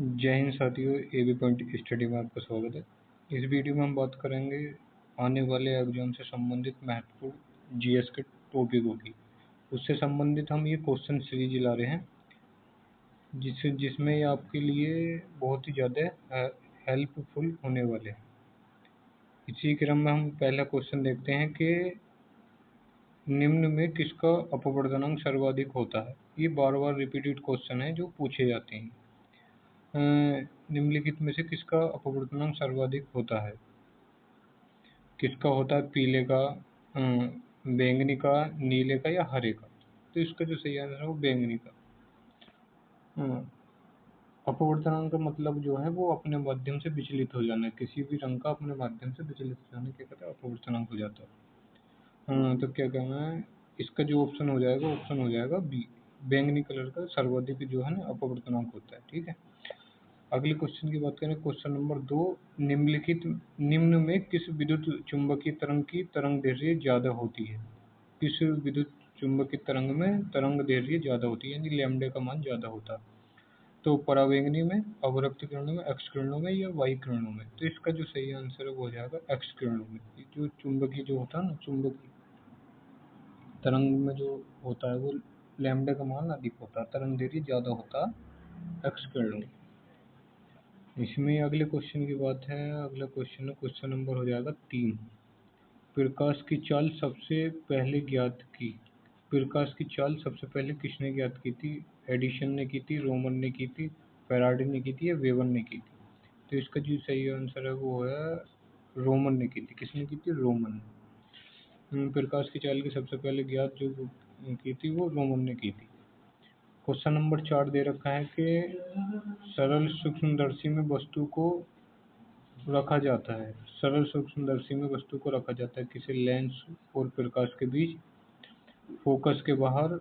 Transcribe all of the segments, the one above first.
जय हिंद साथियों, AB point study में आपका स्वागत है। इस वीडियो में हम बात करेंगे आने वाले एग्जाम से संबंधित महत्वपूर्ण जीएस के टॉपिकों की। उससे संबंधित हम ये क्वेश्चन सीरीज ला रहे हैं जिसमें ये आपके लिए बहुत ही ज़्यादा हेल्पफुल होने वाले हैं। इसी क्रम में हम पहला क्वेश्चन देखते हैं कि निम्न में किसका अपवर्तनांक सर्वाधिक होता है। ये बार बार रिपीटेड क्वेश्चन है जो पूछे जाते हैं। निम्नलिखित में से किसका अपवर्तनांक सर्वाधिक होता है। किसका होता है, पीले का, बैंगनी का, नीले का या हरे का। तो इसका जो सही आंसर है वो बैंगनी का। अपवर्तनांक का मतलब जो है वो अपने माध्यम से विचलित हो जाना है। किसी भी रंग का अपने माध्यम से विचलित हो जाना क्या कहते हैं, अपवर्तनांक हो जाता है। तो क्या कहना है, इसका जो ऑप्शन हो जाएगा बी, बैंगनी कलर का सर्वाधिक जो है ना अपवर्तनांक होता है। ठीक है, अगले क्वेश्चन की बात करें, क्वेश्चन नंबर 2। निम्न में किस विद्युत चुंबकीय तरंग की तरंग दैर्ध्य ज्यादा होती है। किस विद्युत चुंबकीय तरंग में तरंग दैर्ध्य ज्यादा होती है, यानी लैम्डा का मान ज्यादा होता है। तो परावैंगनी में, अवरक्त किरणों में, एक्स किरणों में या वाई किरणों में। तो इसका जो सही आंसर है वो हो जाएगा एक्स किरणों में। जो चुंबकीय जो होता है ना, चुंबकीय तरंग में जो होता है वो लैम्डा का मान अधिक होता है, तरंग दैर्ध्य ज्यादा होता है एक्स किरणों में। इसमें अगले क्वेश्चन की बात है। अगला क्वेश्चन नंबर हो जाएगा 3। प्रकाश की चाल सबसे पहले ज्ञात की। प्रकाश की चाल सबसे पहले किसने ज्ञात की थी। एडिसन ने की थी, रोमन ने की थी, फैराडे ने की थी या वेवन ने की थी। तो इसका जो सही आंसर है वो है रोमन ने की थी। किसने की थी, रोमन ने। प्रकाश की चाल की सबसे पहले ज्ञात जो की थी वो रोमन ने की थी। क्वेश्चन नंबर 4 दे रखा है कि सरल सूक्ष्मदर्शी में वस्तु को रखा जाता है। सरल सूक्ष्मदर्शी में वस्तु को रखा जाता है किसी लेंस और प्रकाश के बीच, फोकस के बाहर,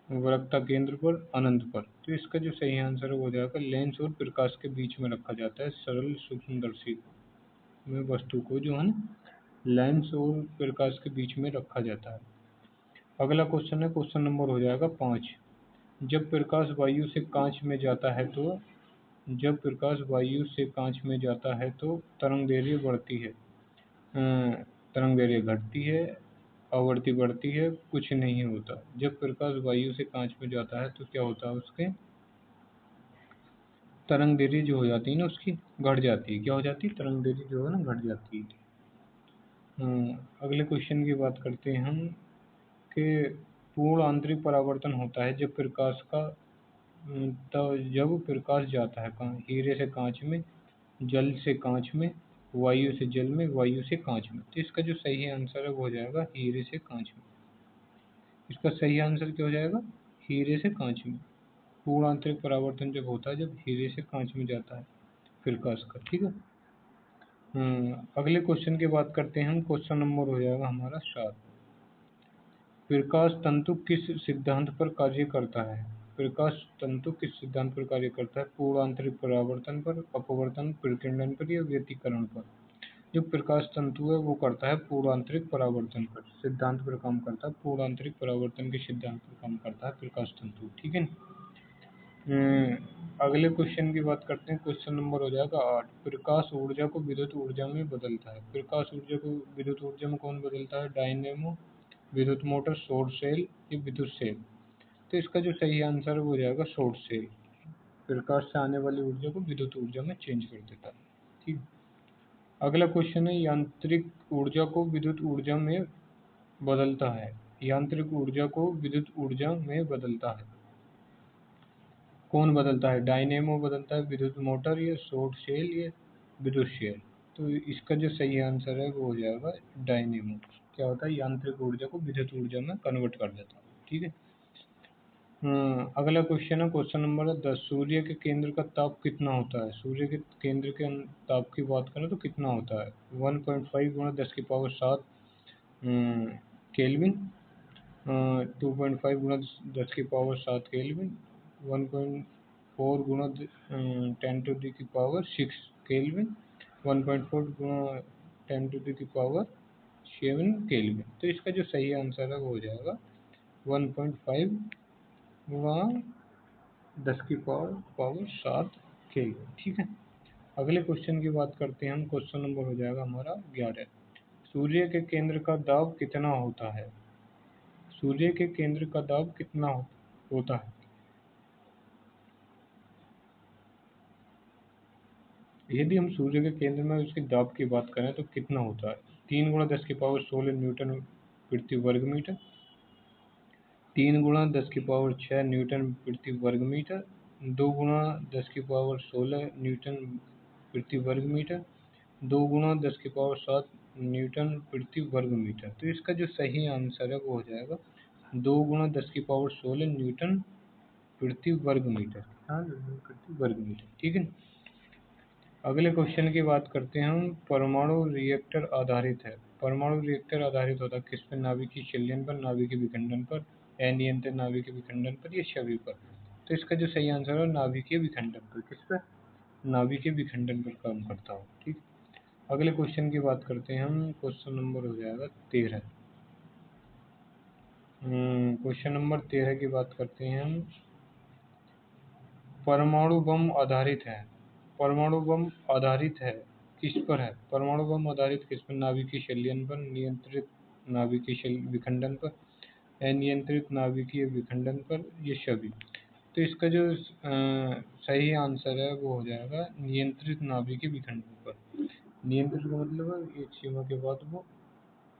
वक्रता केंद्र पर, अनंत पर। तो इसका जो सही आंसर है वो हो जाएगा लेंस और प्रकाश के बीच में रखा जाता है। सरल सूक्ष्मदर्शी में वस्तु को जो है ना लेंस और प्रकाश के बीच में रखा जाता है। अगला क्वेश्चन है, क्वेश्चन नंबर हो जाएगा 5। जब प्रकाश वायु से कांच में जाता है तो तरंग दैर्ध्य बढ़ती है, तरंग दैर्ध्य घटती है, आवृत्ति बढ़ती है, कुछ नहीं होता। जब प्रकाश वायु से कांच में जाता है तो क्या होता है, उसके तरंग दैर्ध्य जो हो जाती है ना उसकी घट जाती है। क्या हो जाती है, तरंग दैर्ध्य जो है ना घट जाती है। अगले क्वेश्चन की बात करते हैं हम कि पूर्ण आंतरिक परावर्तन होता है जब प्रकाश जाता है हीरे से कांच में, जल से कांच में, वायु से जल में, वायु से कांच में। तो इसका जो सही आंसर है वो हो जाएगा हीरे से कांच में। इसका सही आंसर क्या हो जाएगा, हीरे से कांच में। पूर्ण आंतरिक परावर्तन जब होता है जब हीरे से कांच में जाता है प्रकाश का। ठीक है। अगले क्वेश्चन की बात करते हैं हम। क्वेश्चन नंबर हो जाएगा हमारा 7। प्रकाश तंतु किस सिद्धांत पर कार्य करता है। प्रकाश तंतु किस सिद्धांत पर कार्य करता है, पूर्ण आंतरिक परावर्तन पर, अपवर्तन, प्रकीर्णन पर या व्यतिकरण पर। जो प्रकाश तंतु है वो करता है पूर्ण आंतरिक परावर्तन पर सिद्धांत पर काम करता है। पूर्ण आंतरिक परावर्तन के सिद्धांत पर काम करता है प्रकाश तंतु। ठीक है। अगले क्वेश्चन की बात करते हैं। क्वेश्चन नंबर हो जाएगा 8। प्रकाश ऊर्जा को विद्युत ऊर्जा में बदलता है। प्रकाश ऊर्जा को विद्युत ऊर्जा में कौन बदलता है, डायनेमो, विद्युत मोटर, सौर सेल या विद्युत सेल। तो इसका जो सही आंसर हो जाएगा सौर सेल। प्रकाश से आने वाली ऊर्जा को विद्युत ऊर्जा में चेंज कर देता है। ठीक। अगला क्वेश्चन है, यांत्रिक ऊर्जा को विद्युत ऊर्जा में बदलता है। यांत्रिक ऊर्जा को विद्युत ऊर्जा में बदलता है, कौन बदलता है, डायनेमो बदलता है, विद्युत मोटर या सौर सेल या विद्युत सेल। तो इसका जो सही आंसर है वो हो जाएगा डायनेमो। क्या होता है, यांत्रिक ऊर्जा को विद्युत ऊर्जा में कन्वर्ट कर देता है। ठीक है। अगला क्वेश्चन है, क्वेश्चन नंबर 10। सूर्य के केंद्र का ताप कितना होता है। सूर्य के केंद्र के ताप की बात करें तो कितना होता है, 1.5 गुणा 10⁻7 केल्विन, 2.5 गुणा 10⁻7 केल्विन, 1.4 गुणा 10⁻6 केल्विन, 1.4 गुणा 10⁻7 केल्विन। तो इसका जो सही आंसर है वो हो जाएगा 1.5 गुणा 10⁻7 ठीक है। अगले क्वेश्चन की बात करते हैं हम। क्वेश्चन नंबर हो जाएगा हमारा 11। सूर्य के केंद्र का दाब कितना होता है? सूर्य के केंद्र का दाब कितना होता है? यदि हम सूर्य के केंद्र में उसके दाब की बात करें तो कितना होता है? 3 × 10⁻16 न्यूटन प्रति वर्ग मीटर, 3 × 10⁻6 न्यूटन प्रति वर्ग मीटर, 2 × 10⁻16 न्यूटन प्रति वर्ग मीटर, 2 × 10⁻7 न्यूटन प्रति वर्ग मीटर। तो इसका जो सही आंसर है वो हो जाएगा 2 × 10⁻16 न्यूटन प्रति वर्ग मीटर। हाँ, न्यूटन प्रति वर्ग मीटर। ठीक है। अगले क्वेश्चन की बात करते हैं हम। परमाणु रिएक्टर आधारित है। परमाणु रिएक्टर आधारित होता है किस पर? नाभिकीय संलयन पर, नाभिकीय विखंडन पर, अनियंत्रित नाभिकीय विखंडन पर या सभी पर? तो इसका जो सही आंसर है नाभिकीय विखंडन पर। किस पर? नाभिकीय विखंडन पर काम करता हो। ठीक। अगले क्वेश्चन की बात करते हैं हम। क्वेश्चन नंबर हो जाएगा 13। क्वेश्चन नंबर 13 की बात करते हैं हम। परमाणु बम आधारित है। परमाणु बम आधारित है किस पर है? परमाणु बम आधारित किस पर? नाभिकीय संलयन पर, नियंत्रित नाभिकीय विखंडन पर, अनियंत्रित नाभिकीय विखंडन पर, ये सभी। तो इसका जो सही आंसर है वो हो जाएगा नियंत्रित नाभिकीय विखंडन पर। नियंत्रित का मतलब है एक सीमा के बाद वो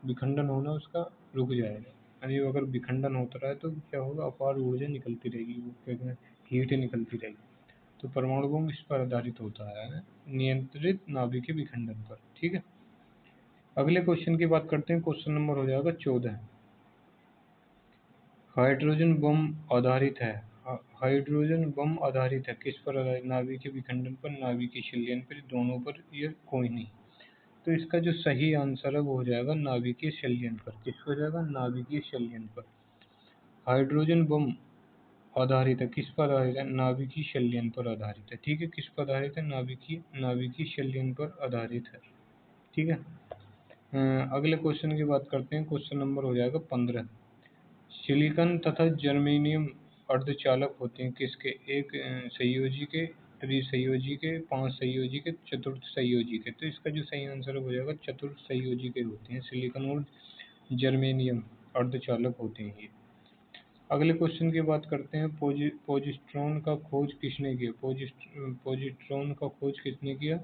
विखंडन होना उसका रुक जाएगा। यानी अगर विखंडन होता रहा तो क्या होगा? अपार ऊर्जा निकलती रहेगी, वो क्या कहते हैं, हीट निकलती रहेगी। तो परमाणु बम इस पर आधारित होता है, नियंत्रित नाभिकीय विखंडन पर। ठीक है। अगले क्वेश्चन की बात करते हैं। क्वेश्चन नंबर हो जाएगा 14। हाइड्रोजन बम आधारित है। हाइड्रोजन बम आधारित है किस पर आधारित? नाभिकीय विखंडन पर, नाभिकीय संलयन पर, दोनों पर, या कोई नहीं। तो इसका जो सही आंसर है वो हो जाएगा नाभिकीय संलयन पर। किस पर जाएगा? नाभिकीय संलयन पर। हाइड्रोजन बम आधारित है किस पर आधारित है? नाभिकीय संलयन पर आधारित है। ठीक है। किस पर आधारित है? नाभिकीय संलयन पर आधारित है। ठीक है। अगले क्वेश्चन की बात करते हैं। क्वेश्चन नंबर हो जाएगा 15। सिलिकॉन तथा जर्मेनियम अर्धचालक होते हैं किसके? एक संयोजी के, त्रिसंयोजी के, 5 संयोजी के, चतुर्थ संयोजी के। तो इसका जो सही आंसर हो जाएगा चतुर्थ संयोजी के होते हैं सिलिकॉन और जर्मेनियम अर्धचालक होते हैं ये। अगले क्वेश्चन की बात करते हैं। पोजिट्रॉन का खोज किसने किया? पोजिट्रॉन का खोज किसने किया?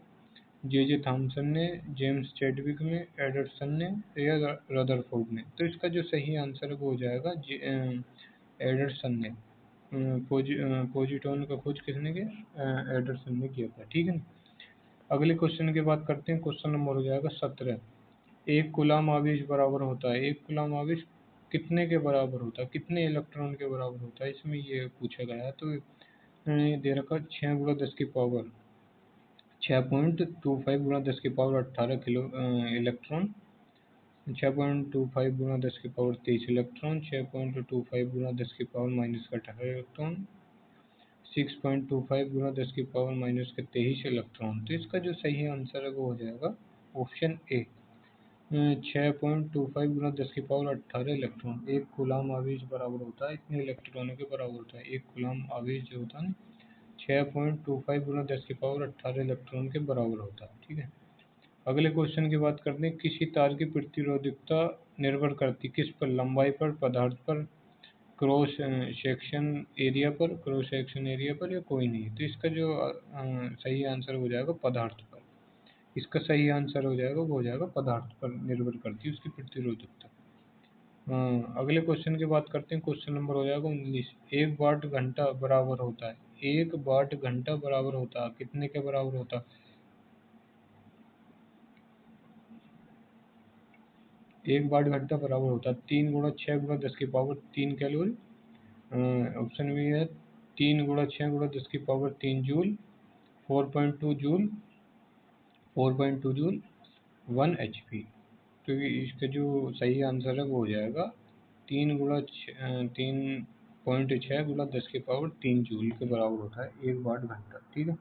जे थॉमसन ने, जेम्स चैडविक ने, एडरसन ने या रदरफोर्ड ने? तो इसका जो सही आंसर वो हो जाएगा एडरसन ने। पोजिट्रॉन का खोज किसने किया? एडरसन ने किया था। ठीक है। अगले क्वेश्चन की बात करते हैं। क्वेश्चन नंबर हो जाएगा 17। एक कूलाम आवेश बराबर होता है। एक कूलाम आवेश कितने के बराबर होता है? कितने इलेक्ट्रॉन के बराबर होता है? इसमें ये पूछा गया है। तो दे रखा 6×10⁻18 kilo electron, 6.25×10⁻23 electron, 6.25×10⁻−18 electron, 6.25×10⁻−23 electron. तो इसका जो सही आंसर है वो हो जाएगा ऑप्शन ए, 6.25×10⁻18 इलेक्ट्रॉन। एक कूलाम आवेश बराबर होता है इतने इलेक्ट्रॉनों के बराबर होता है। एक कूलाम आवेश जो होता है ना 6.25×10⁻18 इलेक्ट्रॉन के बराबर होता है। ठीक है। अगले क्वेश्चन की बात करते हैं। किसी तार की प्रतिरोधकता निर्भर करती किस पर? लंबाई पर, पदार्थ पर, क्रॉस सेक्शन एरिया पर, क्रॉस सेक्शन एरिया पर, या कोई नहीं। तो इसका जो सही आंसर हो जाएगा पदार्थ पर। इसका सही आंसर हो जाएगा वो हो जाएगा पदार्थ पर निर्भर करती है उसकी प्रतिरोधकता। अगले क्वेश्चन की बात करते हैं। क्वेश्चन नंबर हो जाएगा 19। 1 वाट घंटा बराबर होता है। 1 वाट घंटा बराबर होता है कितने के बराबर होता है? 1 वाट घंटा बराबर होता है 3 × 6 × 10⁻³ कैलोरी। ऑप्शन में है 3 × 6 × 10⁻³ जूल, 4.2 जूल, 4.2 जूल, 1 HP। तो इसका जो सही आंसर है वो हो जाएगा 3.6 × 10⁻³ जूल के बराबर होता है 1 वाट घंटा। ठीक है।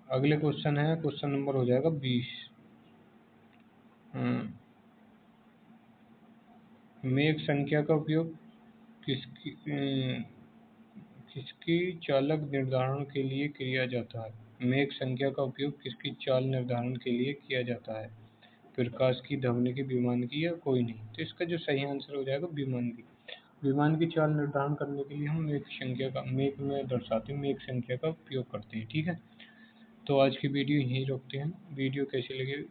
अगले क्वेश्चन है। क्वेश्चन नंबर हो जाएगा 20। मेक संख्या का उपयोग किसकी चालक निर्धारण के लिए किया जाता है? मेघ संख्या का उपयोग किसकी चाल निर्धारण के लिए किया जाता है? प्रकाश की, ध्वनि की, विमान की, या कोई नहीं? तो इसका जो सही आंसर हो जाएगा विमान की। विमान की चाल निर्धारण करने के लिए हम मेघ में दर्शाते हैं मेघ संख्या का उपयोग करते हैं। ठीक है, तो आज की वीडियो यहीं रोकते हैं। वीडियो कैसी लगी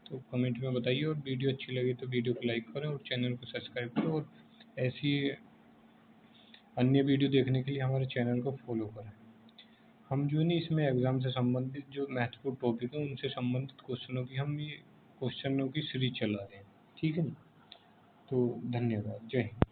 तो कमेंट में बताइए, और वीडियो अच्छी लगी तो वीडियो को लाइक करें और चैनल को सब्सक्राइब करें, और ऐसी अन्य वीडियो देखने के लिए हमारे चैनल को फॉलो करें। हम जो नहीं इसमें एग्ज़ाम से संबंधित जो महत्वपूर्ण टॉपिक है उनसे संबंधित क्वेश्चनों की हम ये क्वेश्चनों की सीरीज चला रहे हैं। ठीक है ना, तो धन्यवाद, जय हिंद।